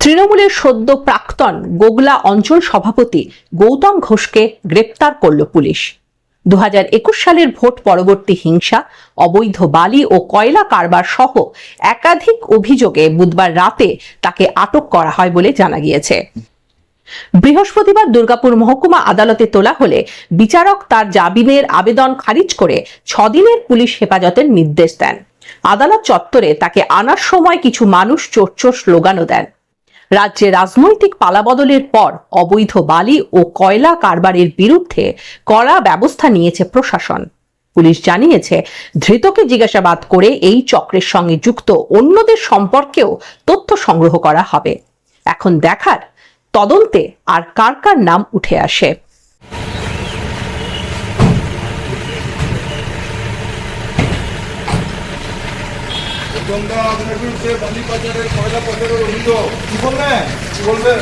তৃণমূলের সদ্য প্রাক্তন গোগলা অঞ্চল সভাপতি গৌতম ঘোষকে গ্রেপ্তার করল পুলিশ। 2021 সালের ভোট পরবর্তী হিংসা, অবৈধ বালি ও কয়লা কারবার সহ একাধিক অভিযোগে বুধবার রাতে তাকে আটক করা হয় বলে জানা গিয়েছে। বৃহস্পতিবার দুর্গাপুর মহকুমা আদালতে তোলা হলে বিচারক তার জামিনের আবেদন খারিজ করে 6 দিনের পুলিশ হেফাজতের নির্দেশ দেন। আদালত চত্বরে তাকে আনার সময় কিছু মানুষ চোর স্লোগানও দেন। রাজ্যে রাজনৈতিক পালাবদলের পর অবৈধ বালি ও কয়লা কারবারের বিরুদ্ধে কড়া ব্যবস্থা নিয়েছে প্রশাসন। পুলিশ জানিয়েছে, ধৃতকে জিজ্ঞাসাবাদ করে এই চক্রের সঙ্গে যুক্ত অন্যদের সম্পর্কেও তথ্য সংগ্রহ করা হবে। এখন দেখার তদন্তে আর কার কার নাম উঠে আসে। গঙ্গা আগ্নেয়গিরিতে বালি বাজারের কয়লা পাচারের অভিযোগ কি বলবেন?